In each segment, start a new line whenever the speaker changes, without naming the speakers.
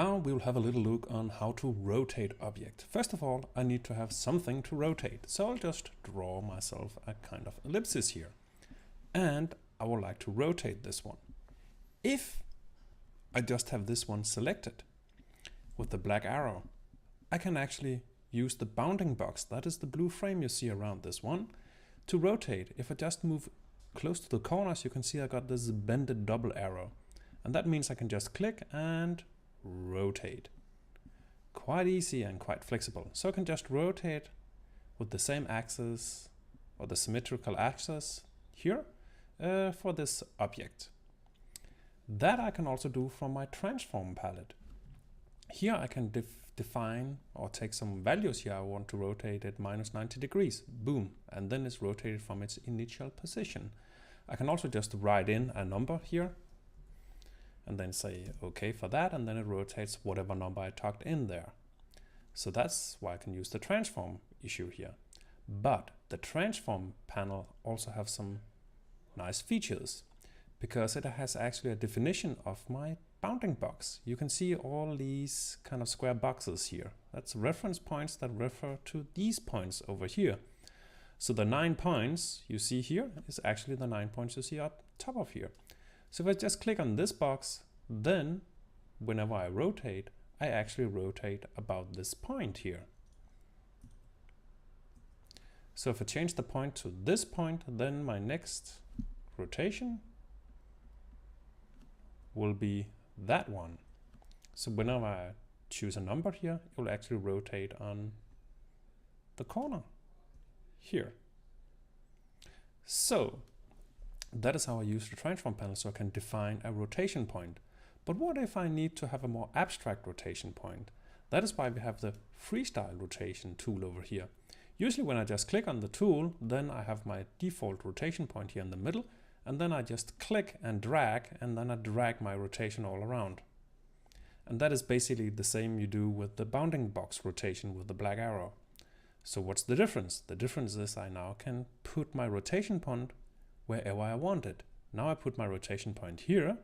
Now we'll have a little look on how to rotate object. First of all, I need to have something to rotate. So I'll just draw myself a kind of ellipsis here. And I would like to rotate this one. If I just have this one selected with the black arrow, I can actually use the bounding box, that is the blue frame you see around this one, to rotate. If I just move close to the corners, you can see I got this bended double arrow. And that means I can just click and rotate. Quite easy and quite flexible. So I can just rotate with the same axis or the symmetrical axis here for this object. That I can also do from my transform palette. Here I can define or take some values here. I want to rotate it minus 90 degrees. Boom. And then it's rotated from its initial position. I can also just write in a number here and then say OK for that, and then it rotates whatever number I tucked in there. So that's why I can use the transform issue here. But the transform panel also have some nice features because it has actually a definition of my bounding box. You can see all these kind of square boxes here. That's reference points that refer to these points over here. So the 9 points you see here is actually the 9 points you see up top of here. So if I just click on this box, then whenever I rotate, I actually rotate about this point here. So if I change the point to this point, then my next rotation will be that one. So whenever I choose a number here, it will actually rotate on the corner here. So that is how I use the transform panel, so I can define a rotation point. But what if I need to have a more abstract rotation point? That is why we have the Freestyle rotation tool over here. Usually when I just click on the tool, then I have my default rotation point here in the middle, and then I just click and drag, and then I drag my rotation all around. And that is basically the same you do with the bounding box rotation with the black arrow. So what's the difference? The difference is I now can put my rotation point wherever I want it. Now I put my rotation point here,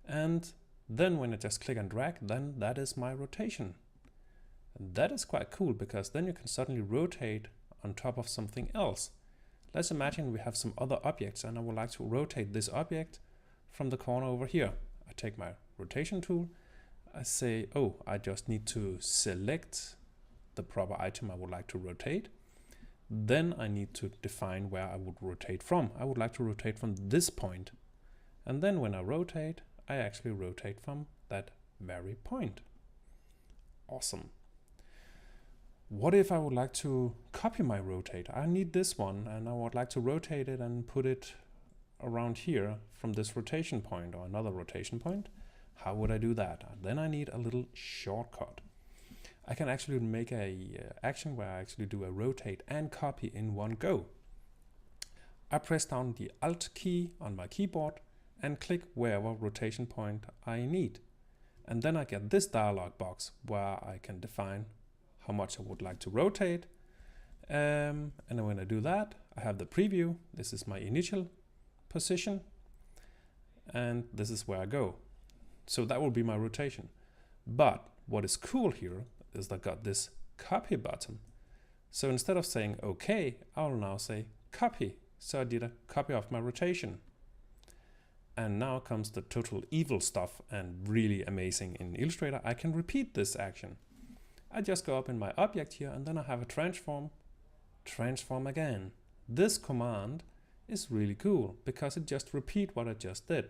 and then when I just click and drag, then that is my rotation. And that is quite cool because then you can suddenly rotate on top of something else. Let's imagine we have some other objects and I would like to rotate this object from the corner over here. I take my rotation tool, I say, oh, I just need to select the proper item I would like to rotate. Then I need to define where I would rotate from. I would like to rotate from this point. And then when I rotate, I actually rotate from that very point. Awesome. What if I would like to copy my rotate? I need this one and I would like to rotate it and put it around here from this rotation point or another rotation point. How would I do that? Then I need a little shortcut. I can actually make a action where I actually do a rotate and copy in one go. I press down the Alt key on my keyboard and click wherever rotation point I need. And then I get this dialog box where I can define how much I would like to rotate. And then when I do that, I have the preview. This is my initial position. And this is where I go. So that will be my rotation. But what is cool here is I got this copy button. So instead of saying OK, I will now say copy. So I did a copy of my rotation. And now comes the total evil stuff and really amazing in Illustrator. I can repeat this action. I just go up in my object here and then I have a transform again. This command is really cool because it just repeats what I just did.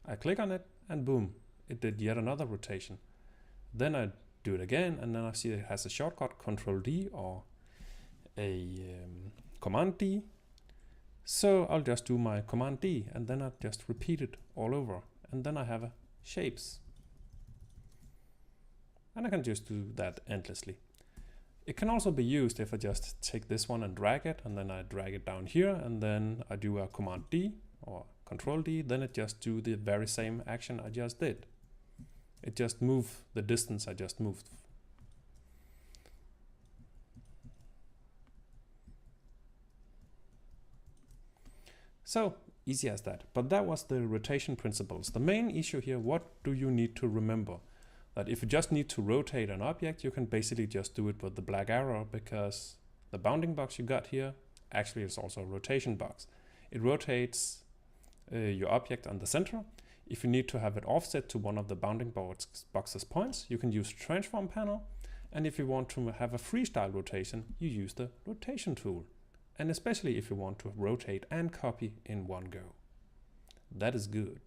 I click on it and boom, it did yet another rotation. Then I do it again and then I see it has a shortcut Control D or a Command D. So I'll just do my Command D and then I just repeat it all over. And then I have a shapes. And I can just do that endlessly. It can also be used if I just take this one and drag it, and then I drag it down here, and then I do a Command D or Control D, then it just do the very same action I just did. It just moved the distance I just moved. So easy as that. But that was the rotation principles. The main issue here, what do you need to remember? that if you just need to rotate an object, you can basically just do it with the black arrow, because the bounding box you got here actually is also a rotation box. It rotates your object on the center. If you need to have it offset to one of the bounding box's points, you can use transform panel. And if you want to have a freestyle rotation, you use the rotation tool. And especially if you want to rotate and copy in one go. That is good.